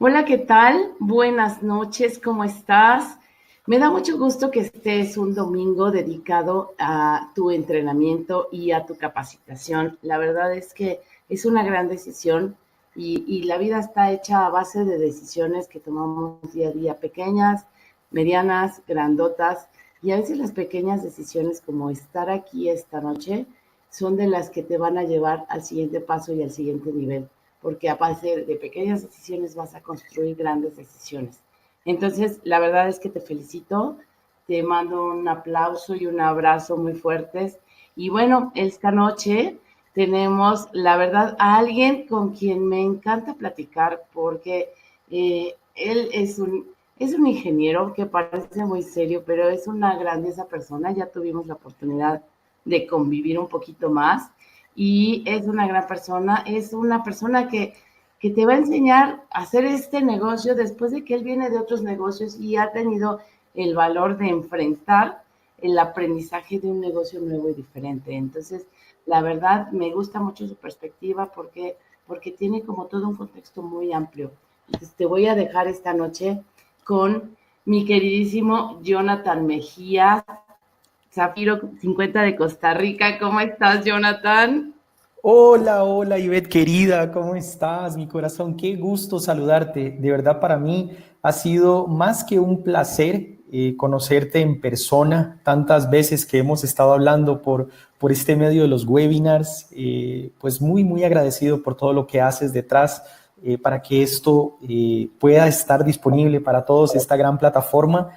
Hola, ¿qué tal? Buenas noches, ¿cómo estás? Me da mucho gusto que estés un domingo dedicado a tu entrenamiento y a tu capacitación. La verdad es que es una gran decisión y la vida está hecha a base de decisiones que tomamos día a día, pequeñas, medianas, grandotas, y a veces las pequeñas decisiones como estar aquí esta noche son de las que te van a llevar al siguiente paso y al siguiente nivel, porque a base de pequeñas decisiones vas a construir grandes decisiones. Entonces, la verdad es que te felicito, te mando un aplauso y un abrazo muy fuertes. Y bueno, esta noche tenemos, la verdad, a alguien con quien me encanta platicar porque él es un ingeniero que parece muy serio, pero es una grandiosa persona. Ya tuvimos la oportunidad de convivir un poquito más y es una gran persona, es una persona que te va a enseñar a hacer este negocio después de que él viene de otros negocios y ha tenido el valor de enfrentar el aprendizaje de un negocio nuevo y diferente. Entonces, la verdad, me gusta mucho su perspectiva porque tiene como todo un contexto muy amplio. Entonces, te voy a dejar esta noche con mi queridísimo Jonathan Mejía, Zafiro 50 de Costa Rica. ¿Cómo estás, Jonathan? Hola, hola Ivette querida, ¿cómo estás? Mi corazón, qué gusto saludarte. De verdad para mí ha sido más que un placer conocerte en persona, tantas veces que hemos estado hablando por este medio de los webinars. Pues muy agradecido por todo lo que haces detrás para que esto pueda estar disponible para todos, esta gran plataforma.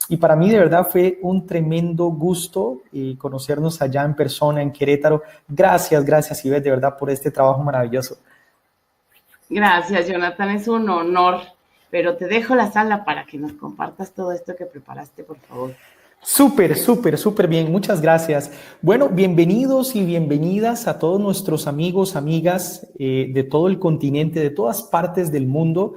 Y para mí de verdad fue un tremendo gusto conocernos allá en persona, en Querétaro. Gracias, Ivette, de verdad, por este trabajo maravilloso. Gracias, Jonathan, es un honor, pero te dejo la sala para que nos compartas todo esto que preparaste, por favor. Súper bien. Muchas gracias. Bueno, bienvenidos y bienvenidas a todos nuestros amigos, amigas de todo el continente, de todas partes del mundo.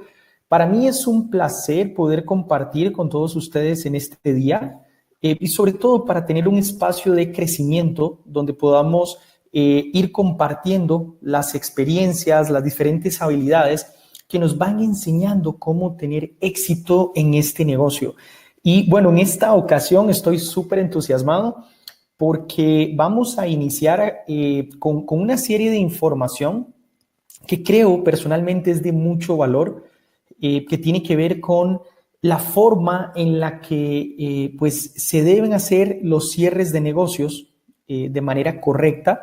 Para mí es un placer poder compartir con todos ustedes en este día y sobre todo para tener un espacio de crecimiento donde podamos ir compartiendo las experiencias, las diferentes habilidades que nos van enseñando cómo tener éxito en este negocio. Y bueno, en esta ocasión estoy súper entusiasmado porque vamos a iniciar con una serie de información que creo personalmente es de mucho valor, que tiene que ver con la forma en la que pues se deben hacer los cierres de negocios de manera correcta.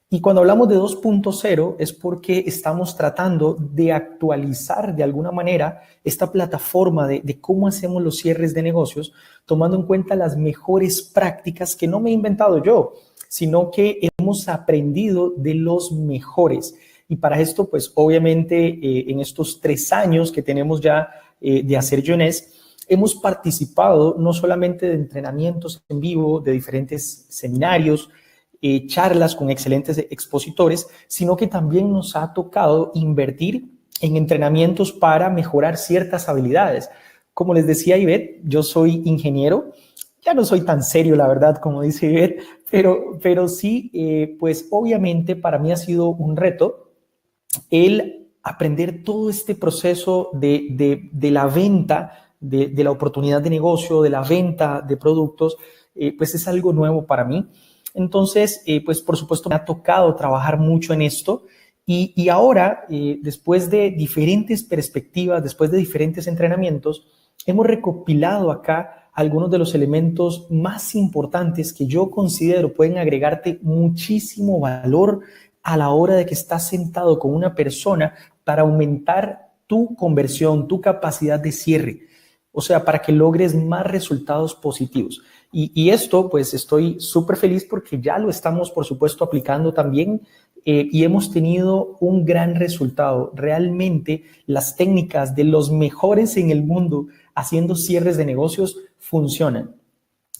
Y cuando hablamos de 2.0 es porque estamos tratando de actualizar de alguna manera esta plataforma de cómo hacemos los cierres de negocios, tomando en cuenta las mejores prácticas que no me he inventado yo, sino que hemos aprendido de los mejores. Y para esto, pues obviamente en estos 3 años que tenemos ya de hacer Yones, hemos participado no solamente de entrenamientos en vivo, de diferentes seminarios, charlas con excelentes expositores, sino que también nos ha tocado invertir en entrenamientos para mejorar ciertas habilidades. Como les decía Ivette, yo soy ingeniero, ya no soy tan serio, la verdad, como dice Ivette, pero sí, pues obviamente para mí ha sido un reto el aprender todo este proceso de la venta, de la oportunidad de negocio, de la venta de productos, pues es algo nuevo para mí. Entonces, pues por supuesto me ha tocado trabajar mucho en esto y ahora, después de diferentes perspectivas, después de diferentes entrenamientos, hemos recopilado acá algunos de los elementos más importantes que yo considero pueden agregarte muchísimo valor a la hora de que estás sentado con una persona para aumentar tu conversión, tu capacidad de cierre, o sea, para que logres más resultados positivos. Y esto, pues estoy súper feliz porque ya lo estamos, por supuesto, aplicando también y hemos tenido un gran resultado. Realmente las técnicas de los mejores en el mundo haciendo cierres de negocios funcionan.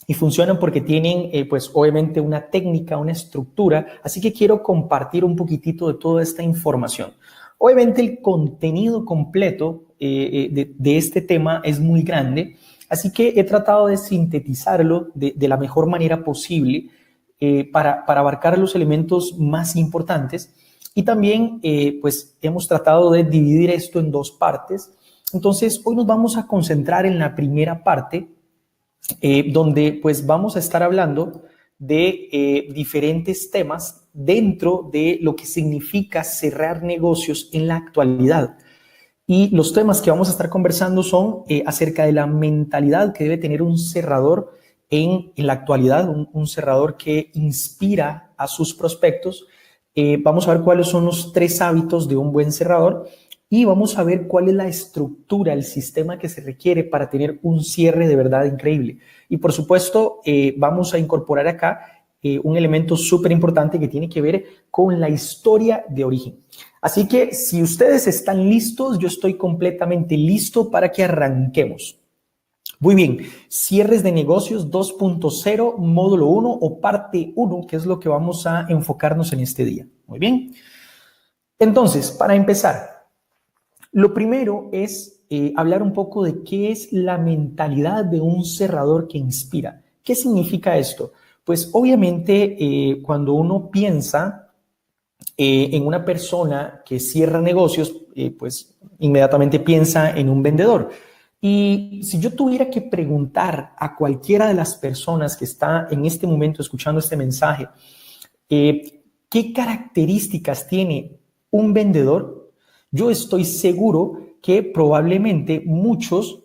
Y funcionan porque tienen, pues obviamente, una técnica, una estructura. Así que quiero compartir un poquitito de toda esta información. Obviamente el contenido completo de este tema es muy grande, así que he tratado de sintetizarlo de la mejor manera posible para abarcar los elementos más importantes. Y también, pues, hemos tratado de dividir esto en dos partes. Entonces, hoy nos vamos a concentrar en la primera parte, donde pues vamos a estar hablando de diferentes temas dentro de lo que significa cerrar negocios en la actualidad. Y los temas que vamos a estar conversando son acerca de la mentalidad que debe tener un cerrador en la actualidad, un cerrador que inspira a sus prospectos. Vamos a ver cuáles son los 3 hábitos de un buen cerrador y vamos a ver cuál es la estructura, el sistema que se requiere para tener un cierre de verdad increíble. Y por supuesto, vamos a incorporar acá un elemento súper importante que tiene que ver con la historia de origen. Así que si ustedes están listos, yo estoy completamente listo para que arranquemos. Muy bien, cierres de negocios 2.0, módulo 1 o parte 1, que es lo que vamos a enfocarnos en este día. Muy bien. Entonces, para empezar, lo primero es hablar un poco de qué es la mentalidad de un cerrador que inspira. ¿Qué significa esto? Pues obviamente cuando uno piensa en una persona que cierra negocios, pues inmediatamente piensa en un vendedor. Y si yo tuviera que preguntar a cualquiera de las personas que está en este momento escuchando este mensaje, ¿qué características tiene un vendedor? Yo estoy seguro que probablemente muchos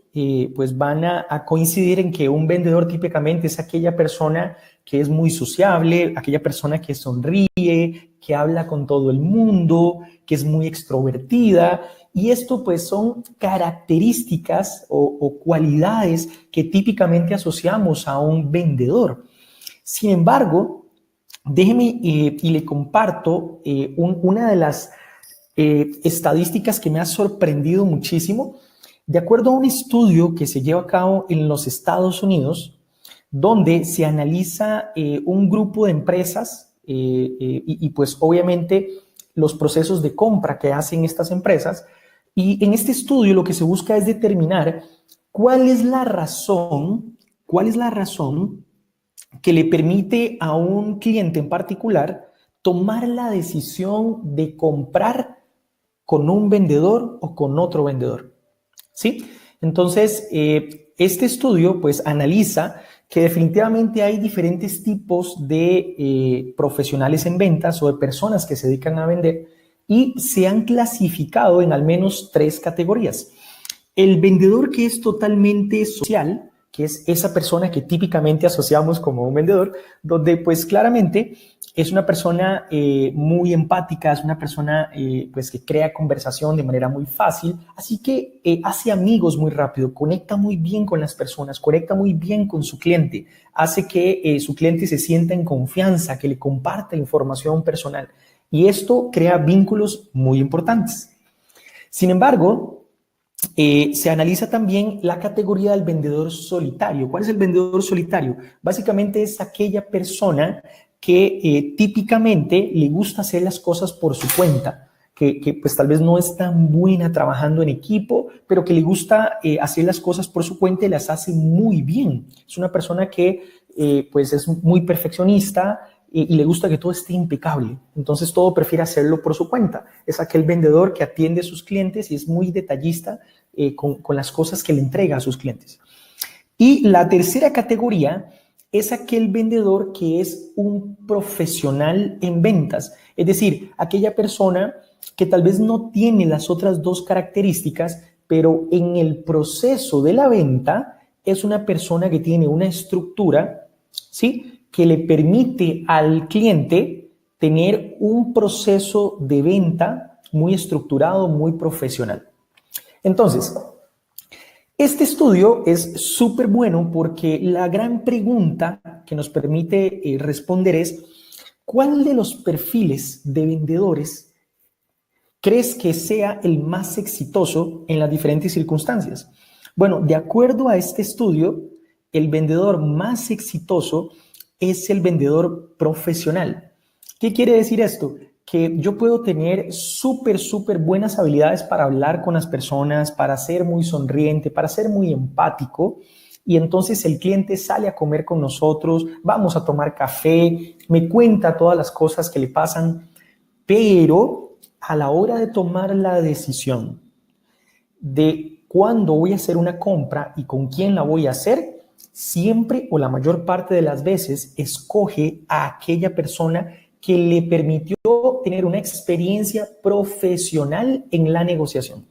pues van a coincidir en que un vendedor típicamente es aquella persona que es muy sociable, aquella persona que sonríe, que habla con todo el mundo, que es muy extrovertida. Y esto pues son características o cualidades que típicamente asociamos a un vendedor. Sin embargo, déjeme y le comparto una de las estadísticas que me ha sorprendido muchísimo. De acuerdo a un estudio que se lleva a cabo en los Estados Unidos, donde se analiza un grupo de empresas y pues obviamente los procesos de compra que hacen estas empresas. Y en este estudio lo que se busca es determinar cuál es la razón que le permite a un cliente en particular tomar la decisión de comprar con un vendedor o con otro vendedor. ¿Sí? Entonces, este estudio pues analiza que definitivamente hay diferentes tipos de profesionales en ventas o de personas que se dedican a vender y se han clasificado en al menos 3 categorías. El vendedor que es totalmente social, que es esa persona que típicamente asociamos como un vendedor, donde pues claramente es una persona muy empática, es una persona pues que crea conversación de manera muy fácil, así que hace amigos muy rápido, conecta muy bien con las personas, conecta muy bien con su cliente, hace que su cliente se sienta en confianza, que le comparta información personal y esto crea vínculos muy importantes. Sin embargo, se analiza también la categoría del vendedor solitario. ¿Cuál es el vendedor solitario? Básicamente es aquella persona que típicamente le gusta hacer las cosas por su cuenta, que pues tal vez no es tan buena trabajando en equipo, pero que le gusta hacer las cosas por su cuenta y las hace muy bien. Es una persona que pues es muy perfeccionista y le gusta que todo esté impecable. Entonces todo prefiere hacerlo por su cuenta. Es aquel vendedor que atiende a sus clientes y es muy detallista con las cosas que le entrega a sus clientes. Y la tercera categoría es aquel vendedor que es un profesional en ventas, es decir, aquella persona que tal vez no tiene las otras 2 características, pero en el proceso de la venta es una persona que tiene una estructura, ¿sí?, que le permite al cliente tener un proceso de venta muy estructurado, muy profesional. Entonces, este estudio es súper bueno porque la gran pregunta que nos permite responder es, ¿cuál de los perfiles de vendedores crees que sea el más exitoso en las diferentes circunstancias? Bueno, de acuerdo a este estudio, el vendedor más exitoso es el vendedor profesional. ¿Qué quiere decir esto? Que yo puedo tener súper buenas habilidades para hablar con las personas, para ser muy sonriente, para ser muy empático. Y entonces el cliente sale a comer con nosotros, vamos a tomar café, me cuenta todas las cosas que le pasan, pero a la hora de tomar la decisión de cuándo voy a hacer una compra y con quién la voy a hacer, siempre o la mayor parte de las veces escoge a aquella persona que le permitió tener una experiencia profesional en la negociación.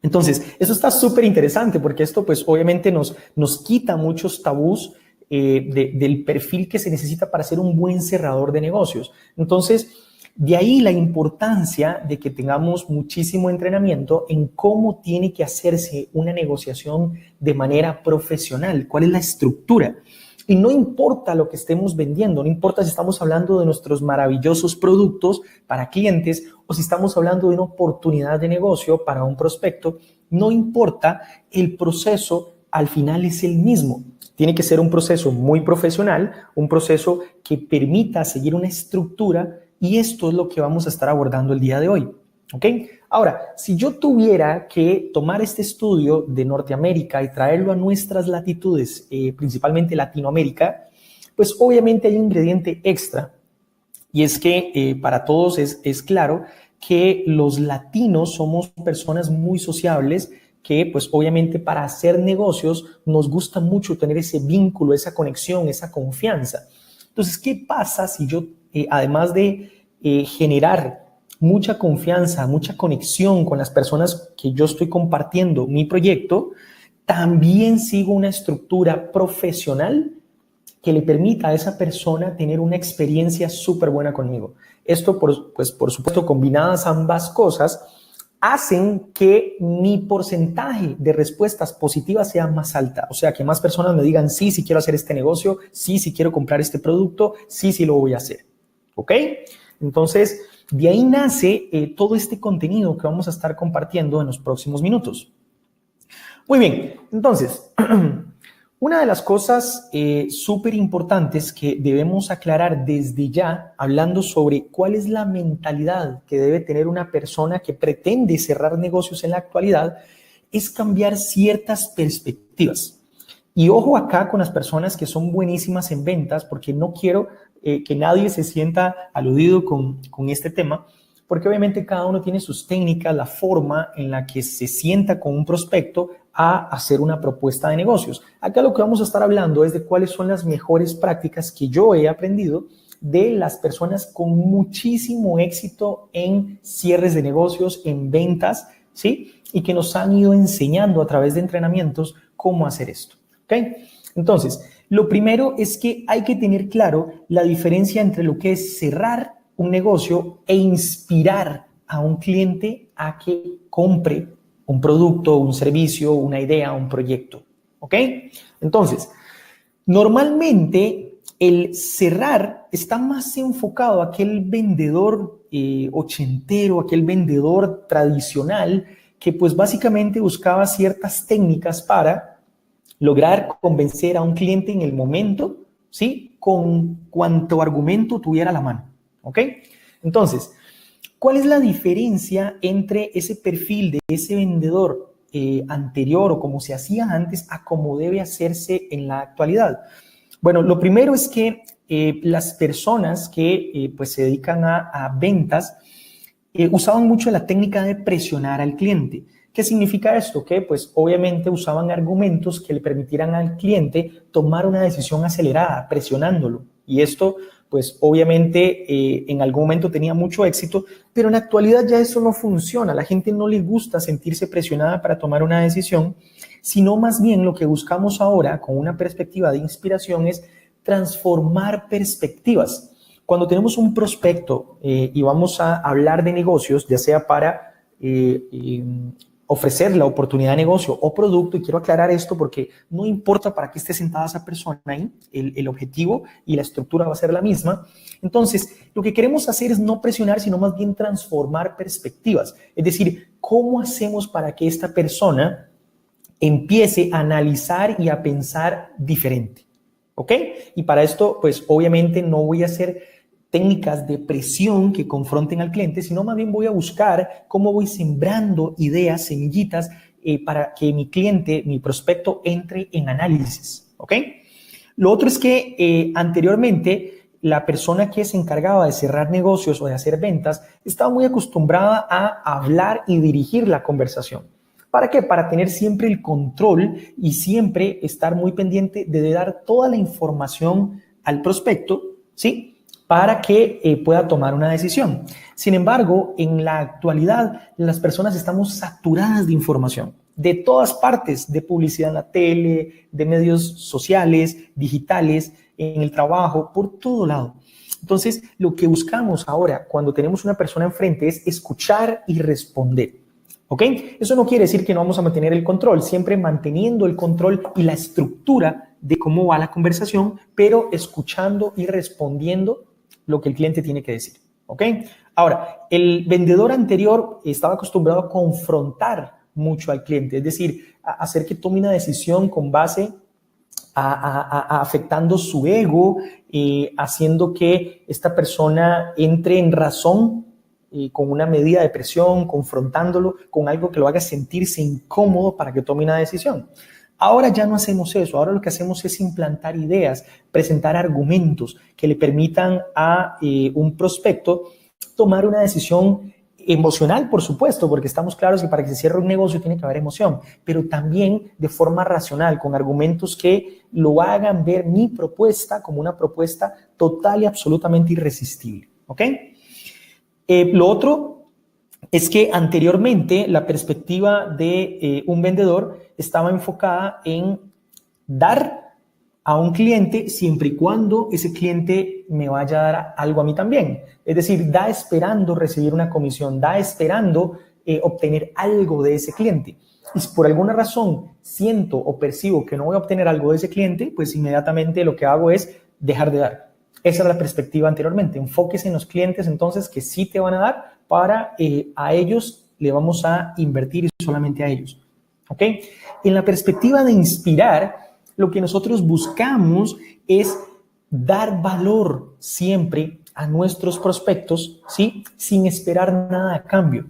Entonces, eso está súper interesante porque esto pues obviamente nos quita muchos tabús del perfil que se necesita para ser un buen cerrador de negocios. Entonces, de ahí la importancia de que tengamos muchísimo entrenamiento en cómo tiene que hacerse una negociación de manera profesional, cuál es la estructura. Y no importa lo que estemos vendiendo, no importa si estamos hablando de nuestros maravillosos productos para clientes o si estamos hablando de una oportunidad de negocio para un prospecto, no importa, el proceso al final es el mismo. Tiene que ser un proceso muy profesional, un proceso que permita seguir una estructura y esto es lo que vamos a estar abordando el día de hoy. ¿Ok? Ahora, si yo tuviera que tomar este estudio de Norteamérica y traerlo a nuestras latitudes, principalmente Latinoamérica, pues obviamente hay un ingrediente extra y es que para todos es claro que los latinos somos personas muy sociables que pues obviamente para hacer negocios nos gusta mucho tener ese vínculo, esa conexión, esa confianza. Entonces, ¿qué pasa si yo, además de generar mucha confianza, mucha conexión con las personas que yo estoy compartiendo mi proyecto, también sigo una estructura profesional que le permita a esa persona tener una experiencia súper buena conmigo? Esto, por supuesto, combinadas ambas cosas, hacen que mi porcentaje de respuestas positivas sea más alta. O sea, que más personas me digan, sí, sí quiero hacer este negocio, sí, sí quiero comprar este producto, sí, sí lo voy a hacer. ¿Ok? Entonces, de ahí nace todo este contenido que vamos a estar compartiendo en los próximos minutos. Muy bien, entonces, una de las cosas súper importantes que debemos aclarar desde ya, hablando sobre cuál es la mentalidad que debe tener una persona que pretende cerrar negocios en la actualidad, es cambiar ciertas perspectivas. Y ojo acá con las personas que son buenísimas en ventas, porque no quiero que nadie se sienta aludido con este tema, porque obviamente cada uno tiene sus técnicas, la forma en la que se sienta con un prospecto a hacer una propuesta de negocios. Acá lo que vamos a estar hablando es de cuáles son las mejores prácticas que yo he aprendido de las personas con muchísimo éxito en cierres de negocios, en ventas, ¿sí? Y que nos han ido enseñando a través de entrenamientos cómo hacer esto, ¿ok? Entonces, lo primero es que hay que tener claro la diferencia entre lo que es cerrar un negocio e inspirar a un cliente a que compre un producto, un servicio, una idea, un proyecto, ¿ok? Entonces, normalmente el cerrar está más enfocado a aquel vendedor ochentero, aquel vendedor tradicional que pues básicamente buscaba ciertas técnicas para lograr convencer a un cliente en el momento, ¿sí? Con cuanto argumento tuviera a la mano, ¿ok? Entonces, ¿cuál es la diferencia entre ese perfil de ese vendedor anterior o como se hacía antes a cómo debe hacerse en la actualidad? Bueno, lo primero es que las personas que pues se dedican a ventas usaban mucho la técnica de presionar al cliente. ¿Qué significa esto? Que pues obviamente usaban argumentos que le permitieran al cliente tomar una decisión acelerada, presionándolo. Y esto pues obviamente en algún momento tenía mucho éxito, pero en la actualidad ya eso no funciona. A la gente no le gusta sentirse presionada para tomar una decisión, sino más bien lo que buscamos ahora con una perspectiva de inspiración es transformar perspectivas. Cuando tenemos un prospecto y vamos a hablar de negocios, ya sea para ofrecer la oportunidad de negocio o producto, y quiero aclarar esto porque no importa para qué esté sentada esa persona ahí, el objetivo y la estructura va a ser la misma. Entonces, lo que queremos hacer es no presionar, sino más bien transformar perspectivas. Es decir, ¿cómo hacemos para que esta persona empiece a analizar y a pensar diferente? ¿Ok? Y para esto, pues obviamente no voy a hacer técnicas de presión que confronten al cliente, sino más bien voy a buscar cómo voy sembrando ideas, semillitas, para que mi cliente, mi prospecto, entre en análisis, ¿ok? Lo otro es que anteriormente la persona que se encargaba de cerrar negocios o de hacer ventas estaba muy acostumbrada a hablar y dirigir la conversación. ¿Para qué? Para tener siempre el control y siempre estar muy pendiente de dar toda la información al prospecto, ¿sí? Para que pueda tomar una decisión. Sin embargo, en la actualidad, las personas estamos saturadas de información, de todas partes, de publicidad en la tele, de medios sociales, digitales, en el trabajo, por todo lado. Entonces, lo que buscamos ahora cuando tenemos una persona enfrente es escuchar y responder. ¿Ok? Eso no quiere decir que no vamos a mantener el control, siempre manteniendo el control y la estructura de cómo va la conversación, pero escuchando y respondiendo lo que el cliente tiene que decir. ¿Ok? Ahora, el vendedor anterior estaba acostumbrado a confrontar mucho al cliente, es decir, a hacer que tome una decisión con base afectando su ego, haciendo que esta persona entre en razón con una medida de presión, confrontándolo con algo que lo haga sentirse incómodo para que tome una decisión. Ahora ya no hacemos eso, ahora lo que hacemos es implantar ideas, presentar argumentos que le permitan a un prospecto tomar una decisión emocional, por supuesto, porque estamos claros que para que se cierre un negocio tiene que haber emoción, pero también de forma racional, con argumentos que lo hagan ver mi propuesta como una propuesta total y absolutamente irresistible. ¿Ok? Lo otro es que anteriormente la perspectiva de un vendedor estaba enfocada en dar a un cliente siempre y cuando ese cliente me vaya a dar algo a mí también. Es decir, da esperando recibir una comisión, da esperando obtener algo de ese cliente. Y si por alguna razón siento o percibo que no voy a obtener algo de ese cliente, pues inmediatamente lo que hago es dejar de dar. Esa era la perspectiva anteriormente. Enfóquese en los clientes entonces que sí te van a dar para a ellos le vamos a invertir y solamente a ellos. ¿Ok? En la perspectiva de inspirar, lo que nosotros buscamos es dar valor siempre a nuestros prospectos, ¿sí? Sin esperar nada a cambio.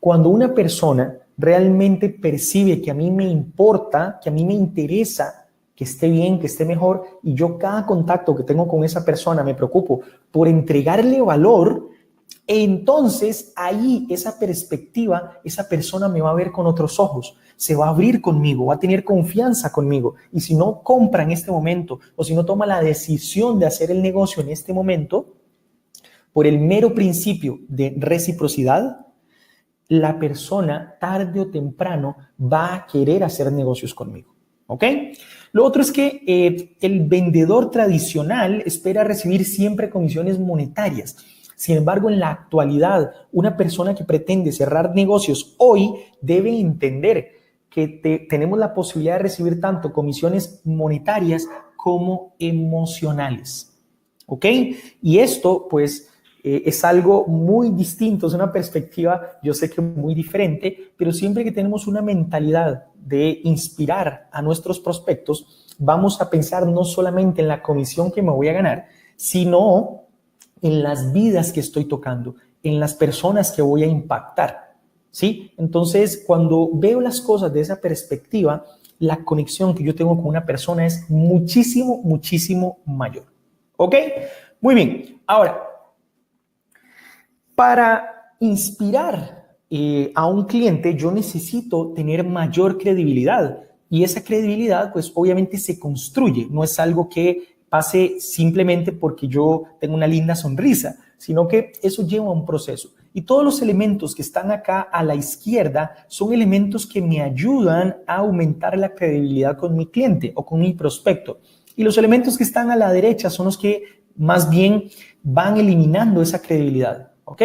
Cuando una persona realmente percibe que a mí me importa, que a mí me interesa que esté bien, que esté mejor, y yo cada contacto que tengo con esa persona me preocupo por entregarle valor, entonces ahí esa perspectiva, esa persona me va a ver con otros ojos, se va a abrir conmigo, va a tener confianza conmigo. Y si no compra en este momento o si no toma la decisión de hacer el negocio en este momento, por el mero principio de reciprocidad, la persona tarde o temprano va a querer hacer negocios conmigo. ¿Ok? Lo otro es que el vendedor tradicional espera recibir siempre comisiones monetarias. Sin embargo, en la actualidad, una persona que pretende cerrar negocios hoy debe entender que tenemos la posibilidad de recibir tanto comisiones monetarias como emocionales. ¿Ok? Y esto, pues, es algo muy distinto, es una perspectiva, yo sé que muy diferente, pero siempre que tenemos una mentalidad de inspirar a nuestros prospectos, vamos a pensar no solamente en la comisión que me voy a ganar, sino en las vidas que estoy tocando, en las personas que voy a impactar, ¿sí? Entonces, cuando veo las cosas de esa perspectiva, la conexión que yo tengo con una persona es muchísimo, muchísimo mayor. ¿Ok? Muy bien. Ahora, para inspirar a un cliente, yo necesito tener mayor credibilidad. Y esa credibilidad, pues obviamente se construye. No es algo que pase simplemente porque yo tengo una linda sonrisa, sino que eso lleva a un proceso. Y todos los elementos que están acá a la izquierda son elementos que me ayudan a aumentar la credibilidad con mi cliente o con mi prospecto. Y los elementos que están a la derecha son los que más bien van eliminando esa credibilidad. ¿Ok?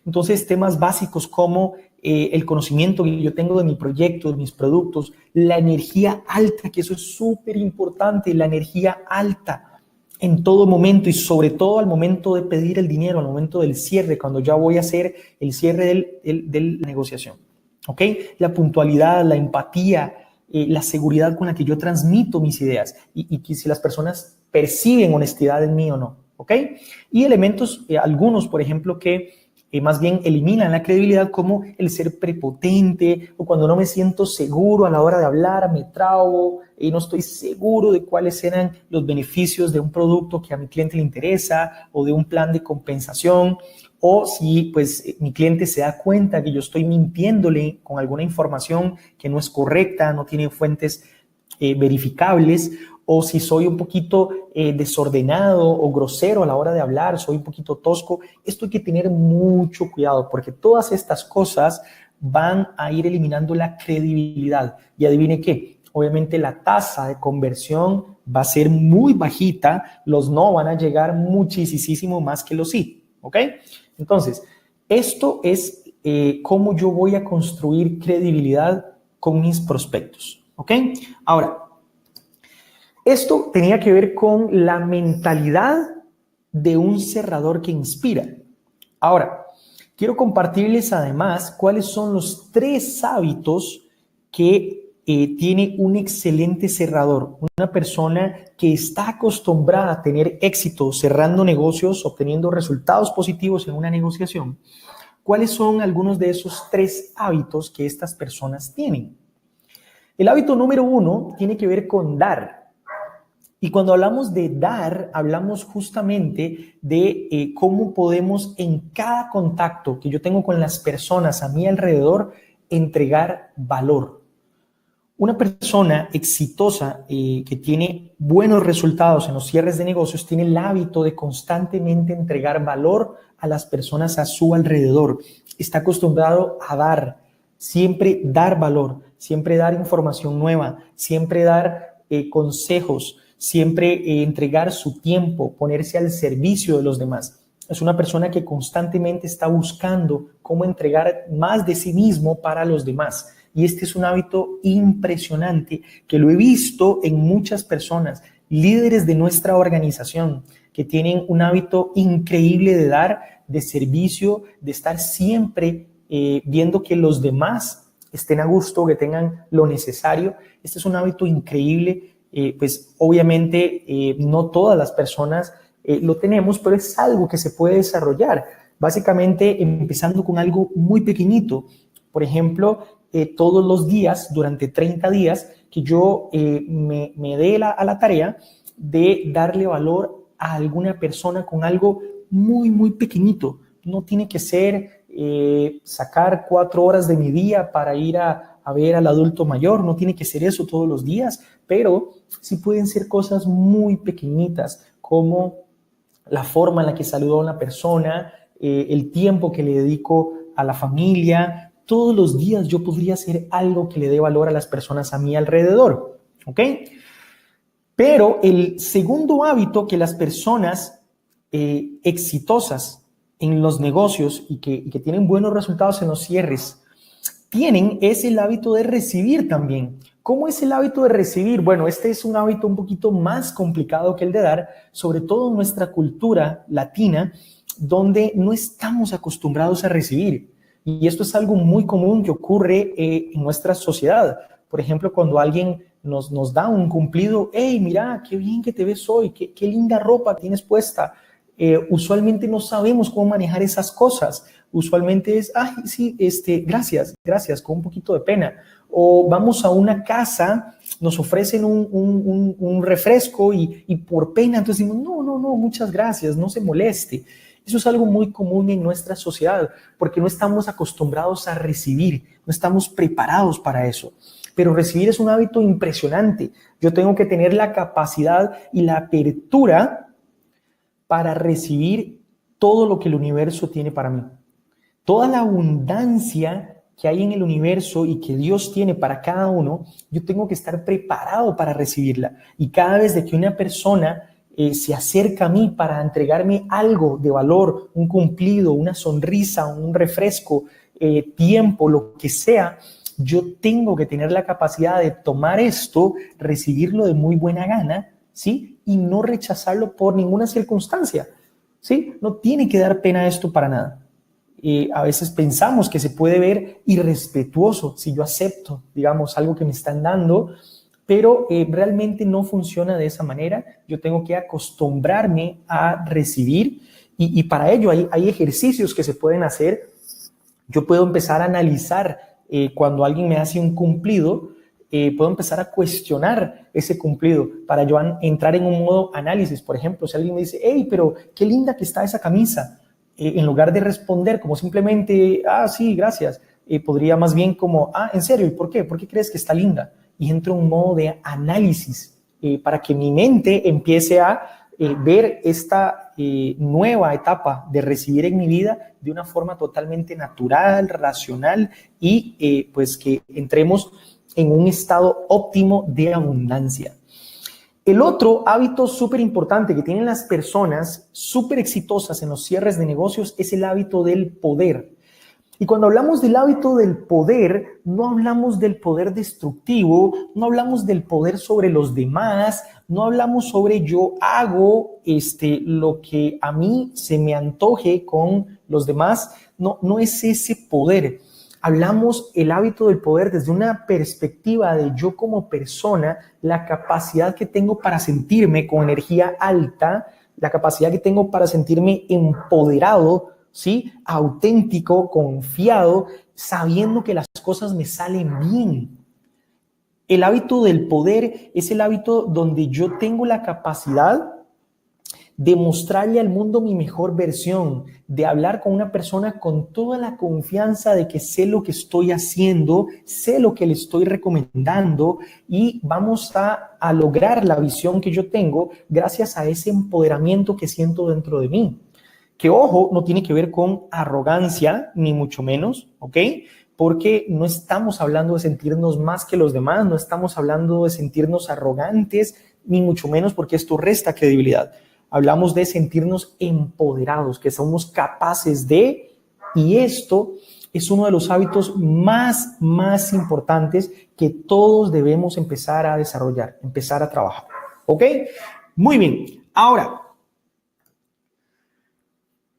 Entonces, temas básicos como el conocimiento que yo tengo de mi proyecto, de mis productos, la energía alta, que eso es súper importante, la energía alta en todo momento y sobre todo al momento de pedir el dinero, al momento del cierre, cuando ya voy a hacer el cierre de la negociación. ¿Ok? La puntualidad, la empatía, la seguridad con la que yo transmito mis ideas y que si las personas perciben honestidad en mí o no. ¿Ok? Y elementos, algunos, por ejemplo, que más bien eliminan la credibilidad, como el ser prepotente o cuando no me siento seguro a la hora de hablar, me trabo y no estoy seguro de cuáles eran los beneficios de un producto que a mi cliente le interesa o de un plan de compensación, o si pues mi cliente se da cuenta que yo estoy mintiéndole con alguna información que no es correcta, no tiene fuentes verificables, o si soy un poquito desordenado o grosero a la hora de hablar, soy un poquito tosco. Esto hay que tener mucho cuidado porque todas estas cosas van a ir eliminando la credibilidad. Y adivine qué, obviamente la tasa de conversión va a ser muy bajita, los no van a llegar muchísimo más que los sí, ¿ok? Entonces, esto es cómo yo voy a construir credibilidad con mis prospectos, ¿ok? Ahora, esto tenía que ver con la mentalidad de un cerrador que inspira. Ahora, quiero compartirles además cuáles son los 3 hábitos que tiene un excelente cerrador, una persona que está acostumbrada a tener éxito cerrando negocios, obteniendo resultados positivos en una negociación. ¿Cuáles son algunos de esos 3 hábitos que estas personas tienen? El hábito número 1 tiene que ver con dar. Y cuando hablamos de dar, hablamos justamente de cómo podemos en cada contacto que yo tengo con las personas a mi alrededor entregar valor. Una persona exitosa que tiene buenos resultados en los cierres de negocios tiene el hábito de constantemente entregar valor a las personas a su alrededor. Está acostumbrado a dar, siempre dar valor, siempre dar información nueva, siempre dar consejos, siempre entregar su tiempo, ponerse al servicio de los demás. Es una persona que constantemente está buscando cómo entregar más de sí mismo para los demás. Y este es un hábito impresionante que lo he visto en muchas personas, líderes de nuestra organización, que tienen un hábito increíble de dar, de servicio, de estar siempre viendo que los demás estén a gusto, que tengan lo necesario. Este es un hábito increíble. Pues obviamente no todas las personas lo tenemos, pero es algo que se puede desarrollar, básicamente empezando con algo muy pequeñito. Por ejemplo, todos los días, durante 30 días, que yo me dé a la tarea de darle valor a alguna persona con algo muy pequeñito. No tiene que ser sacar 4 horas de mi día para ir a ver al adulto mayor, no tiene que ser eso todos los días, pero sí pueden ser cosas muy pequeñitas, como la forma en la que saludo a una persona, el tiempo que le dedico a la familia. Todos los días yo podría hacer algo que le dé valor a las personas a mi alrededor, ¿ok? Pero el segundo hábito que las personas exitosas en los negocios y que tienen buenos resultados en los cierres tienen es el hábito de recibir también. ¿Cómo es el hábito de recibir? Bueno, este es un hábito un poquito más complicado que el de dar, sobre todo en nuestra cultura latina, donde no estamos acostumbrados a recibir. Y esto es algo muy común que ocurre en nuestra sociedad. Por ejemplo, cuando alguien nos da un cumplido, hey, mira, qué bien que te ves hoy, qué linda ropa tienes puesta. Usualmente no sabemos cómo manejar esas cosas. Usualmente es, ay, sí, gracias, con un poquito de pena. O vamos a una casa, nos ofrecen un refresco y por pena, entonces decimos, no, muchas gracias, no se moleste. Eso es algo muy común en nuestra sociedad porque no estamos acostumbrados a recibir, no estamos preparados para eso. Pero recibir es un hábito impresionante. Yo tengo que tener la capacidad y la apertura para recibir todo lo que el universo tiene para mí. Toda la abundancia que hay en el universo y que Dios tiene para cada uno, yo tengo que estar preparado para recibirla. Y cada vez de que una persona se acerca a mí para entregarme algo de valor, un cumplido, una sonrisa, un refresco, tiempo, lo que sea, yo tengo que tener la capacidad de tomar esto, recibirlo de muy buena gana, ¿sí? Y no rechazarlo por ninguna circunstancia, ¿sí? No tiene que dar pena esto para nada. A veces pensamos que se puede ver irrespetuoso si yo acepto, digamos, algo que me están dando, pero realmente no funciona de esa manera. Yo tengo que acostumbrarme a recibir y para ello hay ejercicios que se pueden hacer. Yo puedo empezar a analizar cuando alguien me hace un cumplido, puedo empezar a cuestionar ese cumplido para yo entrar en un modo análisis. Por ejemplo, si alguien me dice, hey, pero qué linda que está esa camisa. en lugar de responder como simplemente, sí, gracias, podría más bien como, ¿en serio? ¿Y por qué? ¿Por qué crees que está linda? Y entro en un modo de análisis para que mi mente empiece a ver esta nueva etapa de recibir en mi vida de una forma totalmente natural, racional y pues que entremos en un estado óptimo de abundancia. El otro hábito súper importante que tienen las personas súper exitosas en los cierres de negocios es el hábito del poder. Y cuando hablamos del hábito del poder, no hablamos del poder destructivo, no hablamos del poder sobre los demás, no hablamos sobre yo hago lo que a mí se me antoje con los demás, no es ese poder. Hablamos el hábito del poder desde una perspectiva de yo como persona, la capacidad que tengo para sentirme con energía alta, la capacidad que tengo para sentirme empoderado, ¿sí? Auténtico, confiado, sabiendo que las cosas me salen bien. El hábito del poder es el hábito donde yo tengo la capacidad de mostrarle al mundo mi mejor versión, de hablar con una persona con toda la confianza de que sé lo que estoy haciendo, sé lo que le estoy recomendando y vamos a lograr la visión que yo tengo gracias a ese empoderamiento que siento dentro de mí. Que, ojo, no tiene que ver con arrogancia, ni mucho menos, ¿ok? Porque no estamos hablando de sentirnos más que los demás, no estamos hablando de sentirnos arrogantes, ni mucho menos porque esto resta credibilidad. Hablamos de sentirnos empoderados, que somos capaces de, y esto es uno de los hábitos más importantes que todos debemos empezar a desarrollar, empezar a trabajar, ¿ok? Muy bien, ahora,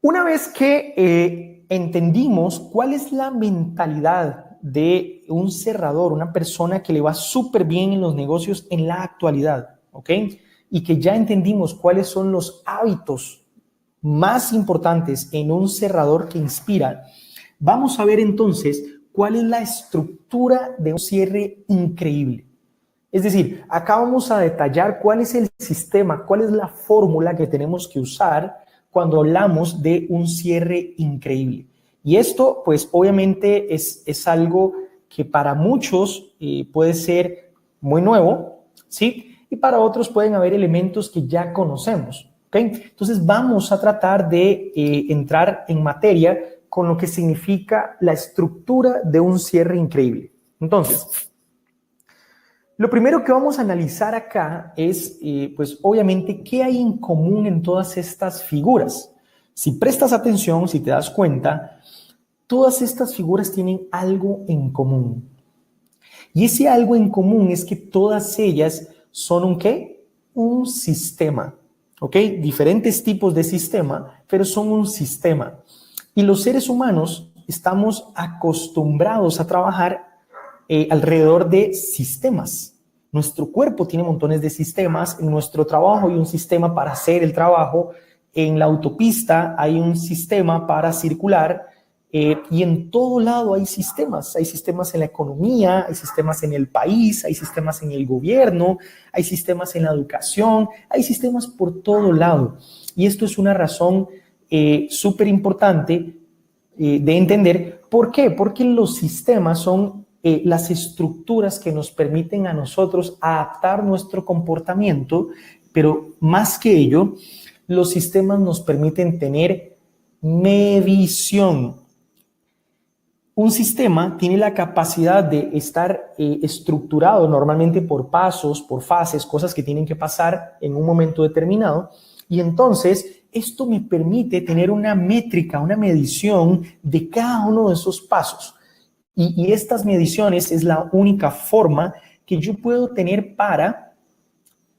una vez que entendimos cuál es la mentalidad de un cerrador, una persona que le va súper bien en los negocios en la actualidad, ¿ok? Y que ya entendimos cuáles son los hábitos más importantes en un cerrador que inspira, vamos a ver entonces cuál es la estructura de un cierre increíble. Es decir, acá vamos a detallar cuál es el sistema, cuál es la fórmula que tenemos que usar cuando hablamos de un cierre increíble. Y esto, pues, obviamente es algo que para muchos puede ser muy nuevo, ¿sí? Y para otros pueden haber elementos que ya conocemos, ¿ok? Entonces, vamos a tratar de entrar en materia con lo que significa la estructura de un cierre increíble. Entonces, lo primero que vamos a analizar acá es, pues obviamente, qué hay en común en todas estas figuras. Si prestas atención, si te das cuenta, todas estas figuras tienen algo en común. Y ese algo en común es que todas ellas son ¿un qué? Un sistema, ¿ok? Diferentes tipos de sistema, pero son un sistema. Y los seres humanos estamos acostumbrados a trabajar alrededor de sistemas. Nuestro cuerpo tiene montones de sistemas. En nuestro trabajo hay un sistema para hacer el trabajo. En la autopista hay un sistema para circular. Y en todo lado hay sistemas. Hay sistemas en la economía, hay sistemas en el país, hay sistemas en el gobierno, hay sistemas en la educación, hay sistemas por todo lado. Y esto es una razón súper importante de entender. ¿Por qué? Porque los sistemas son las estructuras que nos permiten a nosotros adaptar nuestro comportamiento, pero más que ello, los sistemas nos permiten tener medición. Un sistema tiene la capacidad de estar estructurado normalmente por pasos, por fases, cosas que tienen que pasar en un momento determinado, y entonces esto me permite tener una métrica, una medición de cada uno de esos pasos. Y estas mediciones es la única forma que yo puedo tener para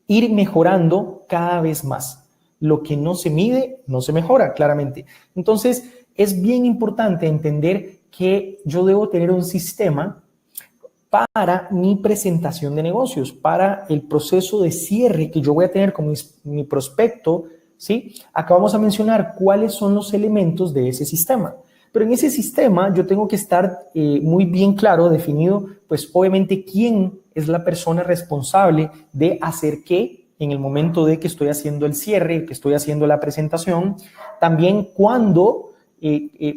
ir mejorando cada vez más. Lo que no se mide, no se mejora, claramente. Entonces, es bien importante entender que yo debo tener un sistema para mi presentación de negocios, para el proceso de cierre que yo voy a tener con mi prospecto, ¿sí? Acá vamos a mencionar cuáles son los elementos de ese sistema. Pero en ese sistema yo tengo que estar muy bien claro, definido, pues obviamente quién es la persona responsable de hacer qué en el momento de que estoy haciendo el cierre, que estoy haciendo la presentación. También cuándo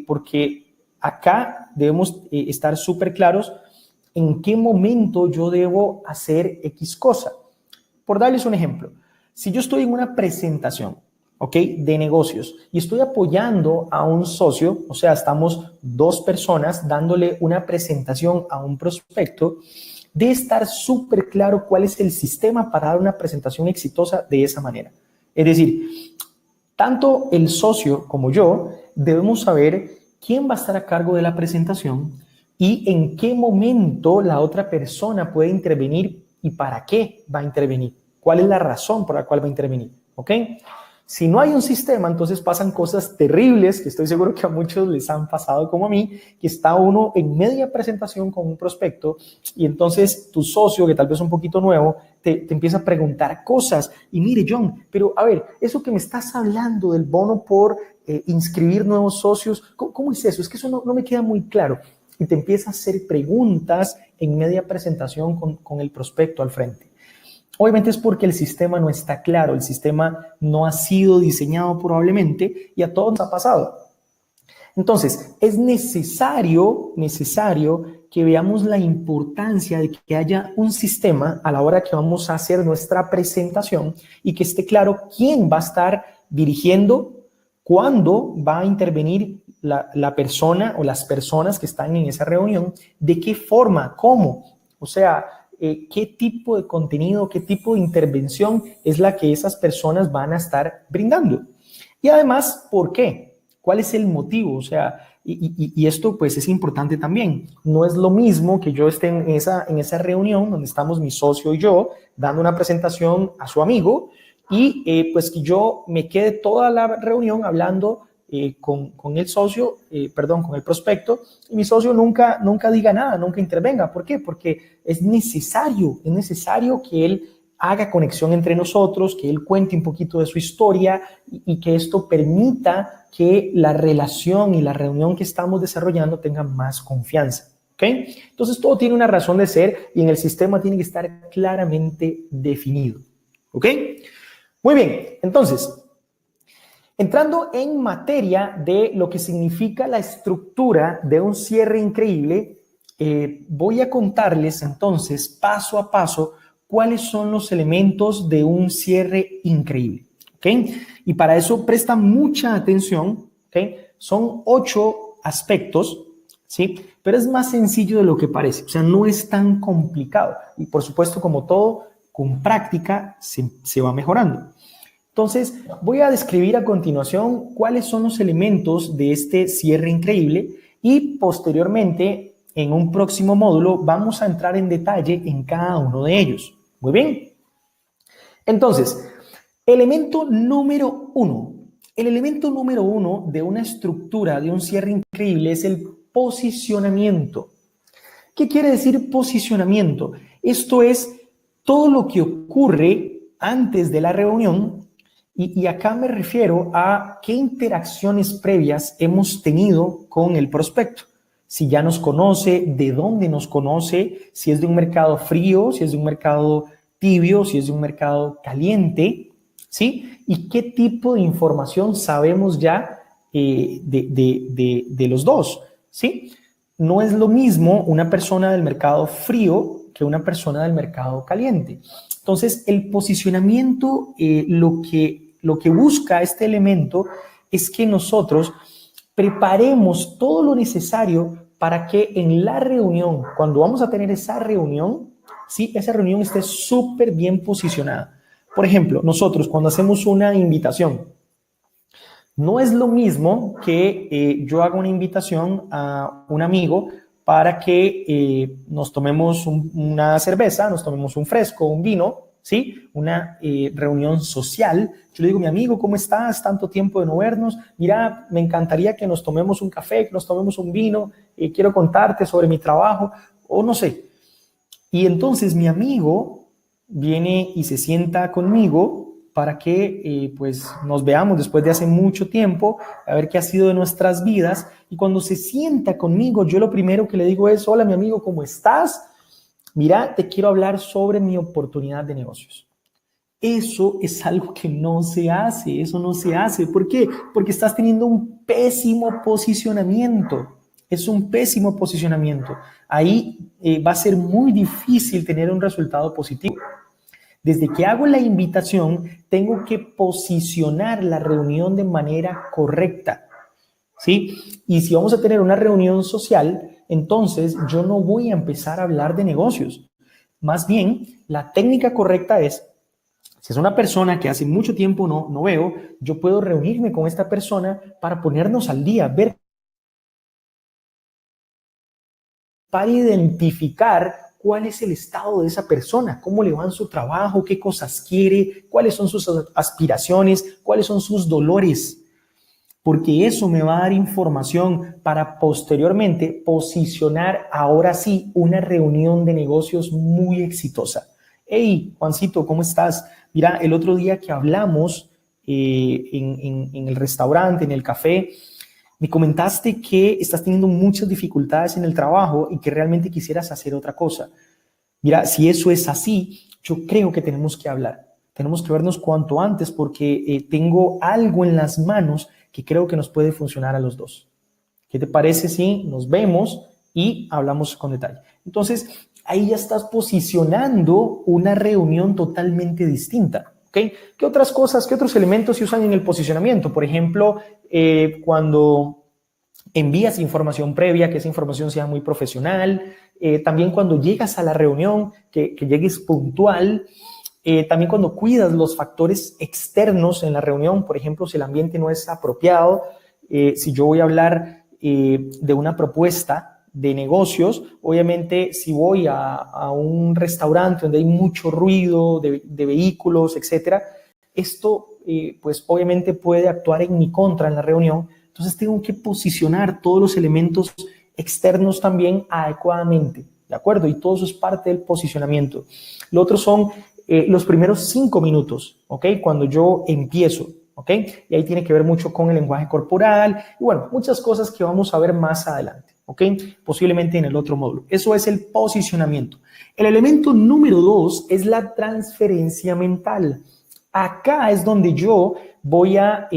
porque acá debemos estar súper claros en qué momento yo debo hacer X cosa. Por darles un ejemplo, si yo estoy en una presentación, ¿ok?, de negocios y estoy apoyando a un socio, o sea, estamos dos personas dándole una presentación a un prospecto, debe estar súper claro cuál es el sistema para dar una presentación exitosa de esa manera. Es decir, tanto el socio como yo debemos saber quién va a estar a cargo de la presentación y en qué momento la otra persona puede intervenir y para qué va a intervenir. ¿Cuál es la razón por la cual va a intervenir? ¿Ok? Si no hay un sistema, entonces pasan cosas terribles que estoy seguro que a muchos les han pasado como a mí, que está uno en media presentación con un prospecto y entonces tu socio, que tal vez es un poquito nuevo, te empieza a preguntar cosas. Y mire, John, pero a ver, eso que me estás hablando del bono por inscribir nuevos socios, ¿cómo es eso? Es que eso no me queda muy claro. Y te empieza a hacer preguntas en media presentación con el prospecto al frente. Obviamente es porque el sistema no está claro, el sistema no ha sido diseñado probablemente y a todos nos ha pasado. Entonces, es necesario que veamos la importancia de que haya un sistema a la hora que vamos a hacer nuestra presentación y que esté claro quién va a estar dirigiendo, cuándo va a intervenir la persona o las personas que están en esa reunión, de qué forma, cómo, o sea, qué tipo de contenido, qué tipo de intervención es la que esas personas van a estar brindando. Y además, ¿por qué? ¿Cuál es el motivo? O sea, y esto pues es importante también. No es lo mismo que yo esté en esa reunión donde estamos mi socio y yo dando una presentación a su amigo y pues que yo me quede toda la reunión hablando con el socio, con el prospecto, y mi socio nunca diga nada, nunca intervenga. ¿Por qué? Porque es necesario que él haga conexión entre nosotros, que él cuente un poquito de su historia y que esto permita que la relación y la reunión que estamos desarrollando tenga más confianza. ¿Ok? Entonces todo tiene una razón de ser y en el sistema tiene que estar claramente definido. ¿Ok? Muy bien, entonces, entrando en materia de lo que significa la estructura de un cierre increíble, voy a contarles entonces paso a paso cuáles son los elementos de un cierre increíble. ¿Okay? Y para eso presta mucha atención. ¿Okay? Son 8 aspectos, ¿sí? Pero es más sencillo de lo que parece, o sea, no es tan complicado. Y por supuesto, como todo, con práctica se va mejorando. Entonces, voy a describir a continuación cuáles son los elementos de este cierre increíble y posteriormente, en un próximo módulo, vamos a entrar en detalle en cada uno de ellos. Muy bien. Entonces, elemento número 1. El elemento número 1 de una estructura, de un cierre increíble, es el posicionamiento. ¿Qué quiere decir posicionamiento? Esto es todo lo que ocurre antes de la reunión. Y acá me refiero a qué interacciones previas hemos tenido con el prospecto. Si ya nos conoce, de dónde nos conoce, si es de un mercado frío, si es de un mercado tibio, si es de un mercado caliente, ¿sí? Y qué tipo de información sabemos ya de los dos, ¿sí? No es lo mismo una persona del mercado frío que una persona del mercado caliente. Entonces, el posicionamiento, lo que busca este elemento es que nosotros preparemos todo lo necesario para que en la reunión, cuando vamos a tener esa reunión, ¿sí? Esa reunión esté súper bien posicionada. Por ejemplo, nosotros cuando hacemos una invitación, no es lo mismo que yo haga una invitación a un amigo para que nos tomemos una cerveza, nos tomemos un fresco, un vino, ¿sí? Una reunión social. Yo le digo, mi amigo, ¿cómo estás? Tanto tiempo de no vernos. Mira, me encantaría que nos tomemos un café, que nos tomemos un vino. Quiero contarte sobre mi trabajo, o no sé. Y entonces mi amigo viene y se sienta conmigo para que pues nos veamos después de hace mucho tiempo, a ver qué ha sido de nuestras vidas. Y cuando se sienta conmigo, yo lo primero que le digo es, hola mi amigo, ¿cómo estás? Mira, te quiero hablar sobre mi oportunidad de negocios. Eso es algo que no se hace, eso no se hace. ¿Por qué? Porque estás teniendo un pésimo posicionamiento. Es un pésimo posicionamiento. Ahí va a ser muy difícil tener un resultado positivo. Desde que hago la invitación, tengo que posicionar la reunión de manera correcta, ¿sí? Y si vamos a tener una reunión social, entonces yo no voy a empezar a hablar de negocios. Más bien, la técnica correcta es, si es una persona que hace mucho tiempo no veo, yo puedo reunirme con esta persona para ponernos al día, ver, para identificar cuál es el estado de esa persona, cómo le va en su trabajo, qué cosas quiere, cuáles son sus aspiraciones, cuáles son sus dolores, porque eso me va a dar información para posteriormente posicionar ahora sí una reunión de negocios muy exitosa. Hey, Juancito, ¿cómo estás? Mira, el otro día que hablamos en el restaurante, en el café, me comentaste que estás teniendo muchas dificultades en el trabajo y que realmente quisieras hacer otra cosa. Mira, si eso es así, yo creo que tenemos que hablar. Tenemos que vernos cuanto antes porque tengo algo en las manos que creo que nos puede funcionar a los dos. ¿Qué te parece si nos vemos y hablamos con detalle? Entonces, ahí ya estás posicionando una reunión totalmente distinta. ¿Okay? ¿Qué otras cosas, qué otros elementos se usan en el posicionamiento? Por ejemplo, cuando envías información previa, que esa información sea muy profesional. También cuando llegas a la reunión, que llegues puntual. También cuando cuidas los factores externos en la reunión, por ejemplo, si el ambiente no es apropiado, si yo voy a hablar de una propuesta de negocios, obviamente si voy a un restaurante donde hay mucho ruido de vehículos, etcétera, esto pues obviamente puede actuar en mi contra en la reunión. Entonces tengo que posicionar todos los elementos externos también adecuadamente, ¿de acuerdo? Y todo eso es parte del posicionamiento. Lo otro son los primeros 5 minutos, ¿ok? Cuando yo empiezo, ¿ok? Y ahí tiene que ver mucho con el lenguaje corporal y bueno, muchas cosas que vamos a ver más adelante, ¿ok? Posiblemente en el otro módulo. Eso es el posicionamiento. El elemento número 2 es la transferencia mental. Acá es donde yo voy a,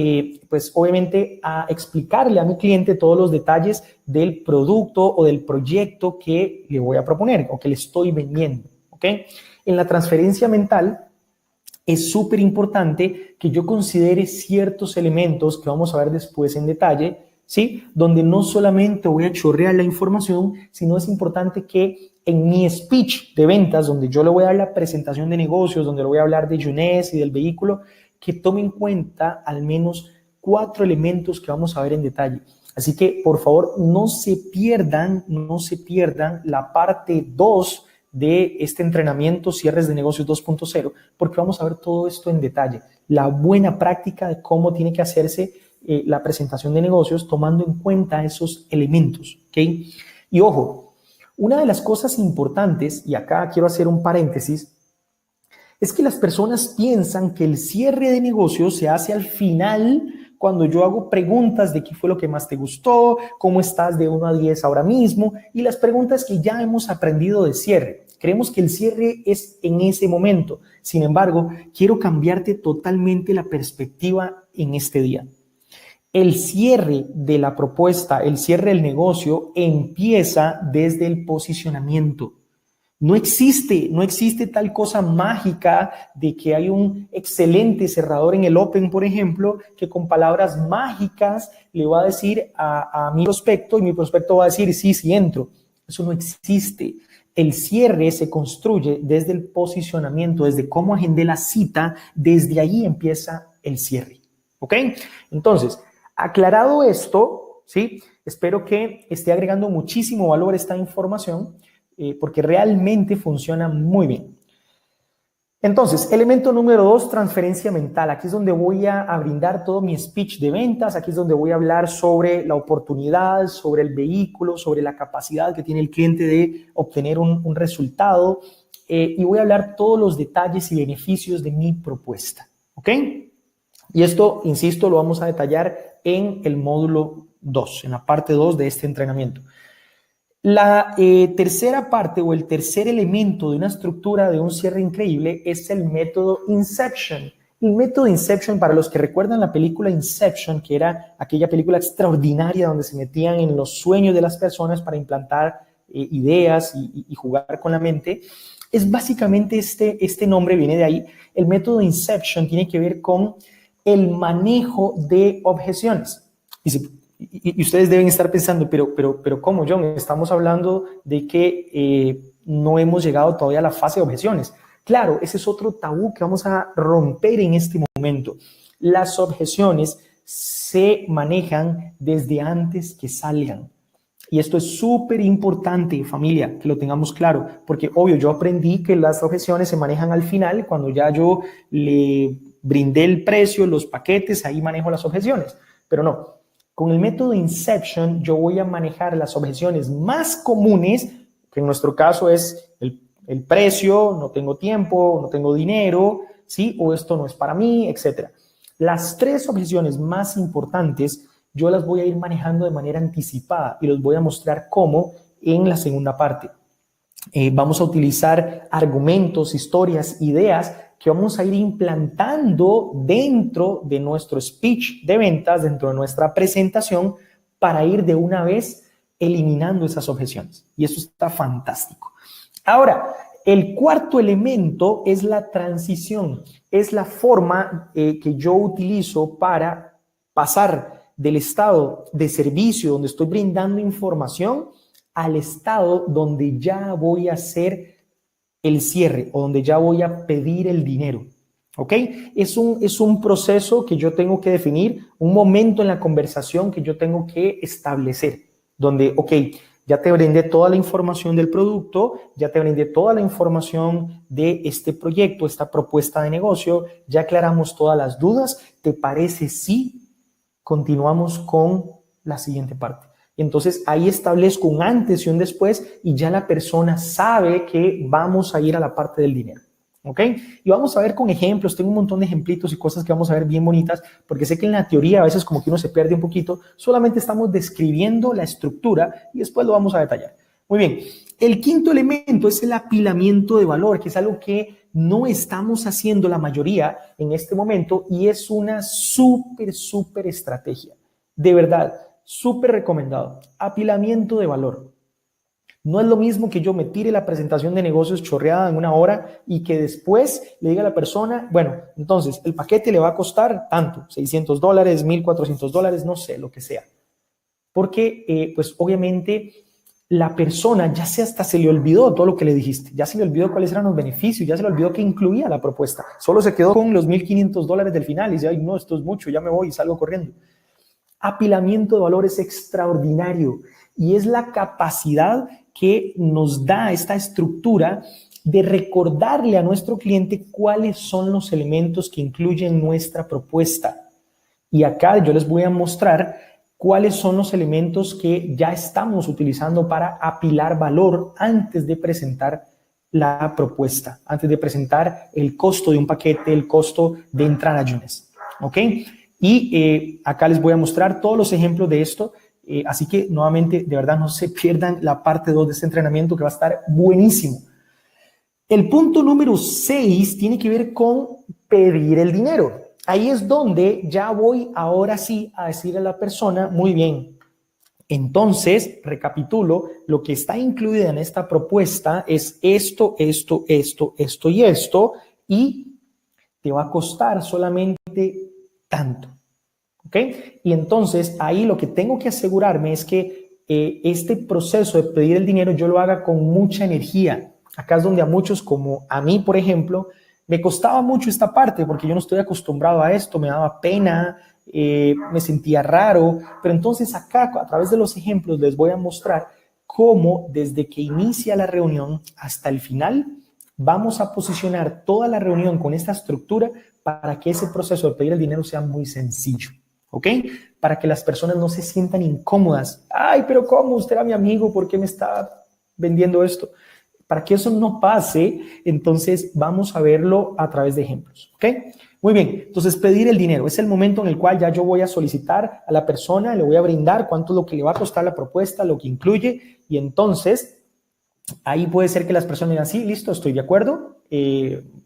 pues obviamente, a explicarle a mi cliente todos los detalles del producto o del proyecto que le voy a proponer o que le estoy vendiendo, ¿ok? En la transferencia mental es súper importante que yo considere ciertos elementos que vamos a ver después en detalle, ¿sí? Donde no solamente voy a chorrear la información, sino es importante que en mi speech de ventas, donde yo le voy a dar la presentación de negocios, donde le voy a hablar de Younes y del vehículo, que tome en cuenta al menos 4 elementos que vamos a ver en detalle. Así que, por favor, no se pierdan la parte 2 de este entrenamiento Cierres de Negocios 2.0, porque vamos a ver todo esto en detalle. La buena práctica de cómo tiene que hacerse la presentación de negocios tomando en cuenta esos elementos, ¿ok? Y ojo, una de las cosas importantes, y acá quiero hacer un paréntesis, es que las personas piensan que el cierre de negocios se hace al final cuando yo hago preguntas de qué fue lo que más te gustó, cómo estás de 1 a 10 ahora mismo y las preguntas que ya hemos aprendido de cierre. Creemos que el cierre es en ese momento. Sin embargo, quiero cambiarte totalmente la perspectiva en este día. El cierre de la propuesta, el cierre del negocio empieza desde el posicionamiento. No existe tal cosa mágica de que hay un excelente cerrador en el Open, por ejemplo, que con palabras mágicas le va a decir a mi prospecto y mi prospecto va a decir, sí, entro. Eso no existe. El cierre se construye desde el posicionamiento, desde cómo agendé la cita, desde ahí empieza el cierre. ¿Ok? Entonces, aclarado esto, ¿sí? Espero que esté agregando muchísimo valor esta información. Porque realmente funciona muy bien. Entonces, elemento número 2, transferencia mental. Aquí es donde voy a brindar todo mi speech de ventas. Aquí es donde voy a hablar sobre la oportunidad, sobre el vehículo, sobre la capacidad que tiene el cliente de obtener un resultado. Y voy a hablar todos los detalles y beneficios de mi propuesta. ¿Ok? Y esto, insisto, lo vamos a detallar en el módulo 2, en la parte 2 de este entrenamiento. La tercera parte o el tercer elemento de una estructura de un cierre increíble es el método Inception. El método Inception, para los que recuerdan la película Inception, que era aquella película extraordinaria donde se metían en los sueños de las personas para implantar ideas y jugar con la mente, es básicamente este nombre viene de ahí. El método Inception tiene que ver con el manejo de objeciones. Y ustedes deben estar pensando, pero ¿cómo, John? Estamos hablando de que no hemos llegado todavía a la fase de objeciones. Claro, ese es otro tabú que vamos a romper en este momento. Las objeciones se manejan desde antes que salgan. Y esto es súper importante, familia, que lo tengamos claro, porque obvio, yo aprendí que las objeciones se manejan al final, cuando ya yo le brindé el precio, los paquetes, ahí manejo las objeciones. Pero no, con el método Inception yo voy a manejar las objeciones más comunes, que en nuestro caso es el precio, no tengo tiempo, no tengo dinero, ¿sí? O esto no es para mí, etc. Las 3 objeciones más importantes yo las voy a ir manejando de manera anticipada y los voy a mostrar cómo en la segunda parte. Vamos a utilizar argumentos, historias, ideas que vamos a ir implantando dentro de nuestro speech de ventas, dentro de nuestra presentación, para ir de una vez eliminando esas objeciones. Y eso está fantástico. Ahora, el cuarto elemento es la transición. Es la forma que yo utilizo para pasar del estado de servicio donde estoy brindando información al estado donde ya voy a hacer el cierre o donde ya voy a pedir el dinero. ¿Ok? Es un proceso que yo tengo que definir, un momento en la conversación que yo tengo que establecer, donde, ok, ya te brindé toda la información del producto, ya te brindé toda la información de este proyecto, esta propuesta de negocio, ya aclaramos todas las dudas. ¿Te parece si continuamos con la siguiente parte? Entonces ahí establezco un antes y un después y ya la persona sabe que vamos a ir a la parte del dinero. ¿Ok? Y vamos a ver con ejemplos, tengo un montón de ejemplitos y cosas que vamos a ver bien bonitas, porque sé que en la teoría a veces como que uno se pierde un poquito, solamente estamos describiendo la estructura y después lo vamos a detallar. Muy bien, el quinto elemento es el apilamiento de valor, que es algo que no estamos haciendo la mayoría en este momento y es una súper estrategia. De verdad, súper recomendado. Apilamiento de valor. No es lo mismo que yo me tire la presentación de negocios chorreada en 1 hora y que después le diga a la persona, bueno, entonces el paquete le va a costar tanto, $600, $1,400, no sé, lo que sea. Porque, pues obviamente, la persona ya hasta se le olvidó todo lo que le dijiste, ya se le olvidó cuáles eran los beneficios, ya se le olvidó qué incluía la propuesta. Solo se quedó con los $1,500 del final y dice, ay, no, esto es mucho, ya me voy y salgo corriendo. Apilamiento de valor es extraordinario y es la capacidad que nos da esta estructura de recordarle a nuestro cliente cuáles son los elementos que incluyen nuestra propuesta. Y acá yo les voy a mostrar cuáles son los elementos que ya estamos utilizando para apilar valor antes de presentar la propuesta, antes de presentar el costo de un paquete, el costo de entrar a Younes. ¿Ok? Y acá les voy a mostrar todos los ejemplos de esto. Así que nuevamente, de verdad, no se pierdan la parte 2 de este entrenamiento que va a estar buenísimo. El punto número 6 tiene que ver con pedir el dinero. Ahí es donde ya voy ahora sí a decirle a la persona, muy bien, entonces, recapitulo, lo que está incluido en esta propuesta es esto y esto, y te va a costar solamente tanto. ¿Ok? Y entonces ahí lo que tengo que asegurarme es que este proceso de pedir el dinero yo lo haga con mucha energía. Acá es donde a muchos, como a mí, por ejemplo, me costaba mucho esta parte porque yo no estoy acostumbrado a esto, me daba pena, me sentía raro. Pero entonces acá, a través de los ejemplos, les voy a mostrar cómo desde que inicia la reunión hasta el final, vamos a posicionar toda la reunión con esta estructura para que ese proceso de pedir el dinero sea muy sencillo. ¿Ok? Para que las personas no se sientan incómodas. Ay, pero ¿cómo? Usted era mi amigo, ¿por qué me está vendiendo esto? Para que eso no pase, entonces vamos a verlo a través de ejemplos. ¿Ok? Muy bien, entonces pedir el dinero es el momento en el cual ya yo voy a solicitar a la persona, le voy a brindar cuánto es lo que le va a costar la propuesta, lo que incluye, y entonces ahí puede ser que las personas digan, sí, listo, estoy de acuerdo,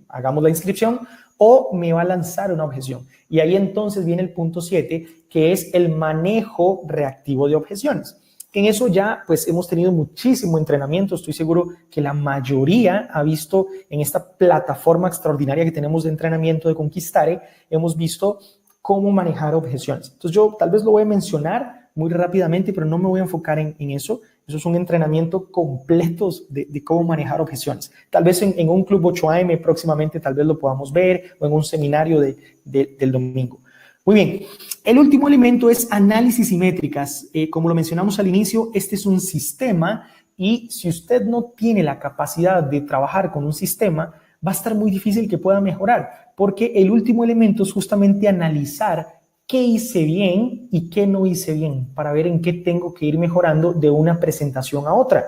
hagamos la inscripción, o me va a lanzar una objeción. Y ahí entonces viene el punto 7, que es el manejo reactivo de objeciones. En eso ya pues hemos tenido muchísimo entrenamiento, estoy seguro que la mayoría ha visto en esta plataforma extraordinaria que tenemos de entrenamiento de Conquistare, hemos visto cómo manejar objeciones. Entonces yo tal vez lo voy a mencionar muy rápidamente, pero no me voy a enfocar en eso. Eso es un entrenamiento completo de cómo manejar objeciones. Tal vez en un Club 8am próximamente tal vez lo podamos ver, o en un seminario del domingo. Muy bien, el último elemento es análisis y métricas. Como lo mencionamos al inicio, este es un sistema y si usted no tiene la capacidad de trabajar con un sistema, va a estar muy difícil que pueda mejorar, porque el último elemento es justamente analizar qué hice bien y qué no hice bien, para ver en qué tengo que ir mejorando de una presentación a otra.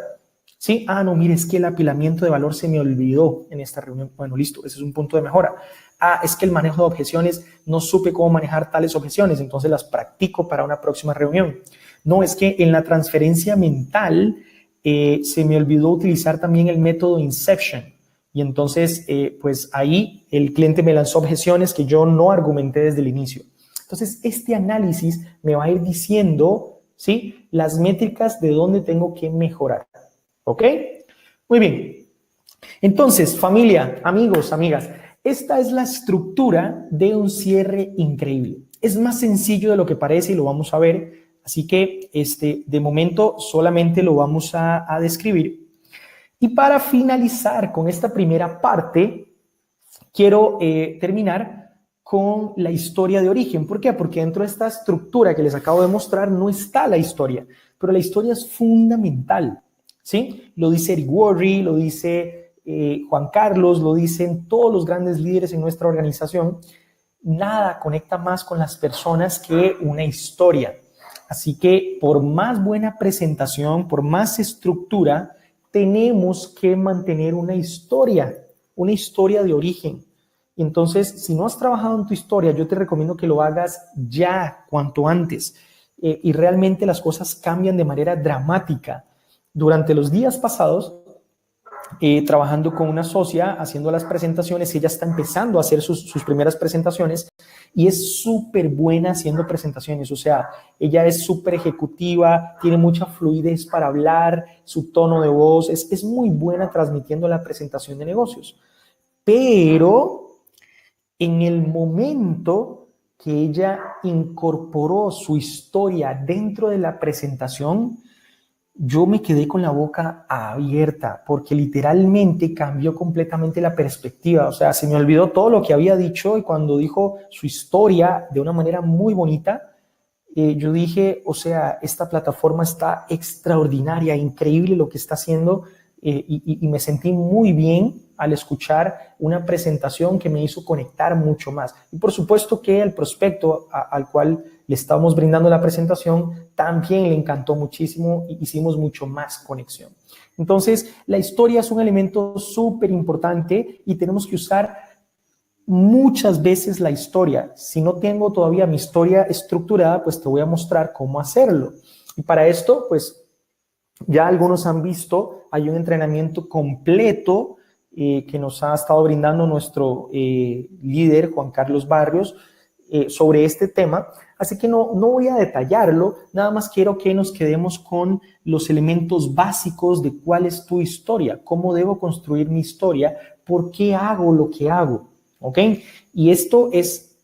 ¿Sí? Ah, no, mire, es que el apilamiento de valor se me olvidó en esta reunión. Bueno, listo, ese es un punto de mejora. Ah, es que el manejo de objeciones, no supe cómo manejar tales objeciones, entonces las practico para una próxima reunión. No, es que en la transferencia mental se me olvidó utilizar también el método Inception. Y entonces, pues ahí el cliente me lanzó objeciones que yo no argumenté desde el inicio. Entonces, este análisis me va a ir diciendo, ¿sí?, las métricas de dónde tengo que mejorar. ¿Ok? Muy bien. Entonces, familia, amigos, amigas, esta es la estructura de un cierre increíble. Es más sencillo de lo que parece y lo vamos a ver. Así que, de momento, solamente lo vamos a describir. Y para finalizar con esta primera parte, quiero terminar con la historia de origen. ¿Por qué? Porque dentro de esta estructura que les acabo de mostrar no está la historia, pero la historia es fundamental, ¿sí? Lo dice Eric Worre, lo dice Juan Carlos, lo dicen todos los grandes líderes en nuestra organización. Nada conecta más con las personas que una historia. Así que por más buena presentación, por más estructura, tenemos que mantener una historia de origen. Y entonces, si no has trabajado en tu historia, yo te recomiendo que lo hagas ya, cuanto antes. Y realmente las cosas cambian de manera dramática. Durante los días pasados, trabajando con una socia, haciendo las presentaciones, ella está empezando a hacer sus primeras presentaciones y es súper buena haciendo presentaciones. O sea, ella es súper ejecutiva, tiene mucha fluidez para hablar, su tono de voz es muy buena transmitiendo la presentación de negocios. Pero en el momento que ella incorporó su historia dentro de la presentación, yo me quedé con la boca abierta porque literalmente cambió completamente la perspectiva. O sea, se me olvidó todo lo que había dicho y cuando dijo su historia de una manera muy bonita, yo dije, o sea, esta plataforma está extraordinaria, increíble lo que está haciendo y me sentí muy bien al escuchar una presentación que me hizo conectar mucho más. Y por supuesto que el prospecto al cual le estábamos brindando la presentación también le encantó muchísimo y hicimos mucho más conexión. Entonces, la historia es un elemento súper importante y tenemos que usar muchas veces la historia. Si no tengo todavía mi historia estructurada, pues te voy a mostrar cómo hacerlo. Y para esto, pues ya algunos han visto, hay un entrenamiento completo que nos ha estado brindando nuestro líder, Juan Carlos Barrios, sobre este tema. Así que no voy a detallarlo, nada más quiero que nos quedemos con los elementos básicos de cuál es tu historia, cómo debo construir mi historia, por qué hago lo que hago, ¿ok? Y esto es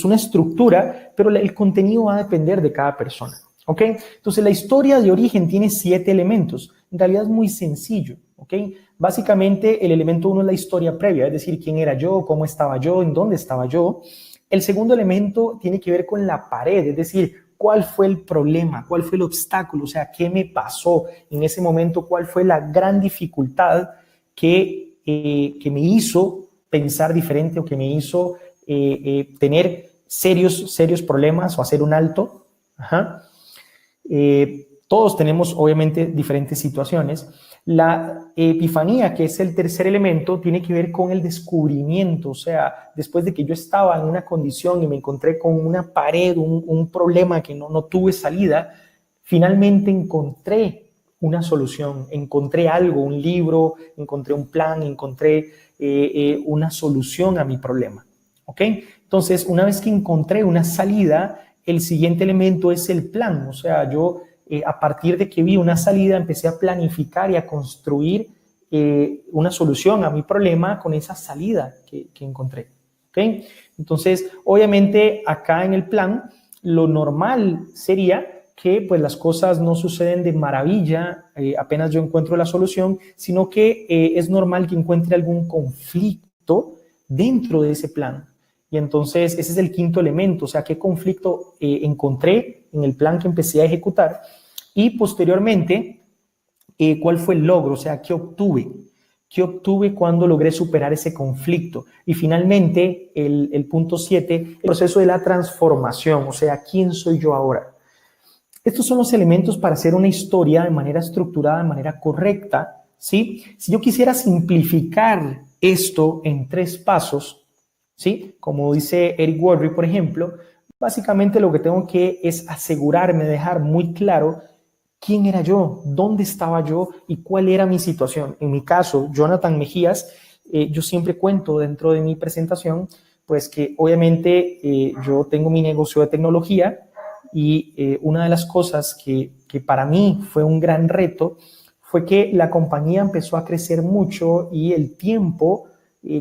una estructura, pero el contenido va a depender de cada persona, ¿ok? Entonces, la historia de origen tiene 7 elementos. En realidad es muy sencillo, ¿ok? Básicamente, el elemento 1 es la historia previa, es decir, quién era yo, cómo estaba yo, en dónde estaba yo. El segundo elemento tiene que ver con la pared, es decir, cuál fue el problema, cuál fue el obstáculo, o sea, qué me pasó en ese momento, cuál fue la gran dificultad que me hizo pensar diferente o que me hizo tener serios problemas o hacer un alto. Ajá. todos tenemos obviamente diferentes situaciones. La epifanía, que es el tercer elemento, tiene que ver con el descubrimiento, o sea, después de que yo estaba en una condición y me encontré con una pared, un problema que no tuve salida, finalmente encontré una solución, encontré algo, un libro, encontré un plan, encontré una solución a mi problema, ¿ok? Entonces, una vez que encontré una salida, el siguiente elemento es el plan, o sea, yo a partir de que vi una salida empecé a planificar y a construir una solución a mi problema con esa salida que encontré, ¿ok? Entonces, obviamente, acá en el plan, lo normal sería que pues las cosas no suceden de maravilla apenas yo encuentro la solución, sino que es normal que encuentre algún conflicto dentro de ese plan. Y entonces ese es el quinto elemento, o sea, qué conflicto encontré en el plan que empecé a ejecutar y posteriormente cuál fue el logro, o sea, qué obtuve cuando logré superar ese conflicto. Y finalmente el punto 7, el proceso de la transformación, o sea, ¿quién soy yo ahora? Estos son los elementos para hacer una historia de manera estructurada, de manera correcta, ¿sí? Si yo quisiera simplificar esto en 3 pasos, ¿sí? Como dice Eric Worre, por ejemplo, básicamente lo que tengo que es asegurarme, dejar muy claro quién era yo, dónde estaba yo y cuál era mi situación. En mi caso, Jonathan Mejías, yo siempre cuento dentro de mi presentación, pues que obviamente yo tengo mi negocio de tecnología, y una de las cosas que para mí fue un gran reto fue que la compañía empezó a crecer mucho y el tiempo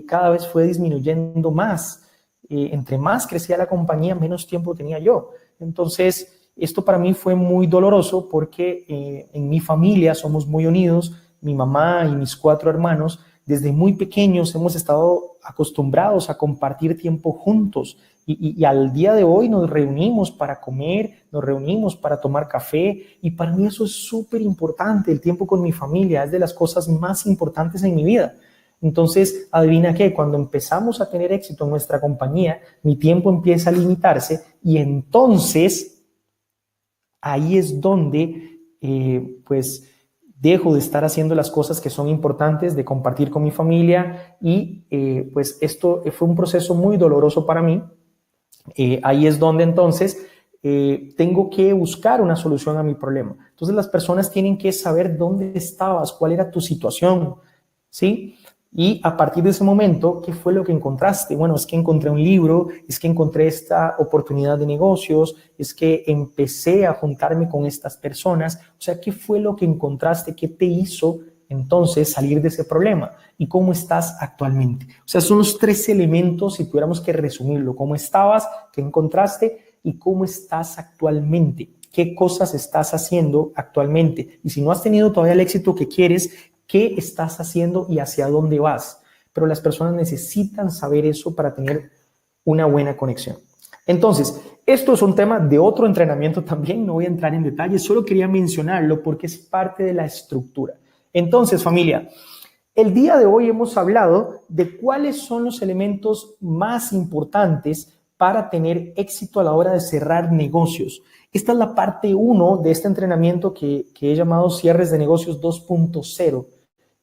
cada vez fue disminuyendo más. Entre más crecía la compañía, menos tiempo tenía yo. Entonces, esto para mí fue muy doloroso porque en mi familia somos muy unidos, mi mamá y mis 4 hermanos, desde muy pequeños hemos estado acostumbrados a compartir tiempo juntos. Y al día de hoy nos reunimos para comer, nos reunimos para tomar café y para mí eso es súper importante, el tiempo con mi familia es de las cosas más importantes en mi vida. Entonces, adivina qué, cuando empezamos a tener éxito en nuestra compañía, mi tiempo empieza a limitarse y entonces ahí es donde pues dejo de estar haciendo las cosas que son importantes, de compartir con mi familia y pues esto fue un proceso muy doloroso para mí. Ahí es donde entonces tengo que buscar una solución a mi problema. Entonces las personas tienen que saber dónde estabas, cuál era tu situación, ¿sí? Y a partir de ese momento, ¿qué fue lo que encontraste? Bueno, es que encontré un libro, es que encontré esta oportunidad de negocios, es que empecé a juntarme con estas personas. O sea, ¿qué fue lo que encontraste? ¿Qué te hizo entonces salir de ese problema? ¿Y cómo estás actualmente? O sea, son los 3 elementos, si tuviéramos que resumirlo. ¿Cómo estabas? ¿Qué encontraste? ¿Y cómo estás actualmente? ¿Qué cosas estás haciendo actualmente? Y si no has tenido todavía el éxito que quieres, ¿qué estás haciendo y hacia dónde vas? Pero las personas necesitan saber eso para tener una buena conexión. Entonces, esto es un tema de otro entrenamiento también, no voy a entrar en detalle, solo quería mencionarlo porque es parte de la estructura. Entonces, familia, el día de hoy hemos hablado de cuáles son los elementos más importantes para tener éxito a la hora de cerrar negocios. Esta es la parte 1 de este entrenamiento que he llamado Cierres de Negocios 2.0.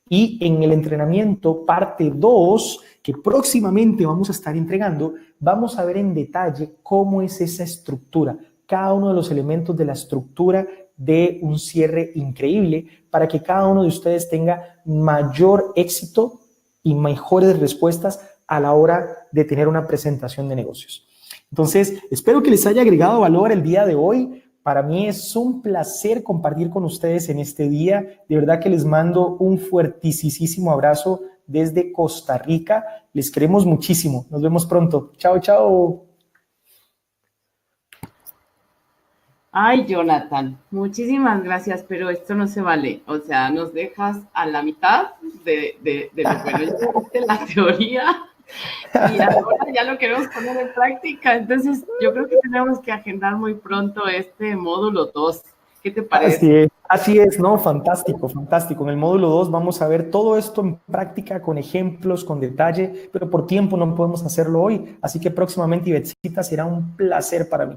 Y en el entrenamiento parte 2, que próximamente vamos a estar entregando, vamos a ver en detalle cómo es esa estructura, cada uno de los elementos de la estructura de un cierre increíble para que cada uno de ustedes tenga mayor éxito y mejores respuestas a la hora de tener una presentación de negocios. Entonces, espero que les haya agregado valor el día de hoy. Para mí es un placer compartir con ustedes en este día. De verdad que les mando un fuertísimo abrazo desde Costa Rica. Les queremos muchísimo. Nos vemos pronto. Chao, chao. Ay, Jonathan, muchísimas gracias, pero esto no se vale. O sea, nos dejas a la mitad de lo bueno. Ya viste la teoría y ahora ya lo queremos poner en práctica. Entonces, yo creo que tenemos que agendar muy pronto este módulo 2. ¿Qué te parece? Así es, ¿no? Fantástico, fantástico. En el módulo 2 vamos a ver todo esto en práctica, con ejemplos, con detalle, pero por tiempo no podemos hacerlo hoy. Así que próximamente, Ibetzita, será un placer para mí.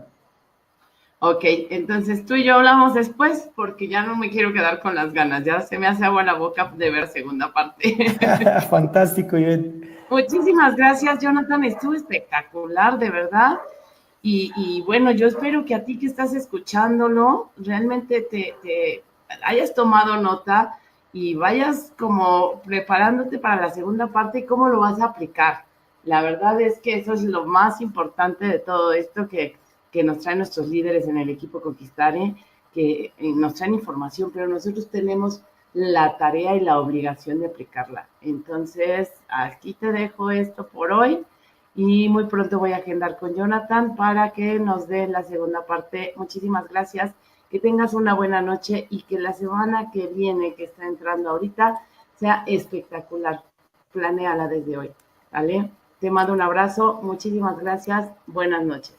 Ok, entonces tú y yo hablamos después porque ya no me quiero quedar con las ganas. Ya se me hace agua la boca de ver segunda parte. Fantástico, Ivette. Muchísimas gracias, Jonathan. Estuvo espectacular, de verdad. Y bueno, yo espero que a ti que estás escuchándolo, realmente te hayas tomado nota y vayas como preparándote para la segunda parte y cómo lo vas a aplicar. La verdad es que eso es lo más importante de todo esto que nos traen nuestros líderes en el equipo Conquistare, que nos traen información, pero nosotros tenemos la tarea y la obligación de aplicarla. Entonces, aquí te dejo esto por hoy y muy pronto voy a agendar con Jonathan para que nos dé la segunda parte. Muchísimas gracias, que tengas una buena noche y que la semana que viene, que está entrando ahorita, sea espectacular. Planéala desde hoy, ¿vale? Te mando un abrazo, muchísimas gracias, buenas noches.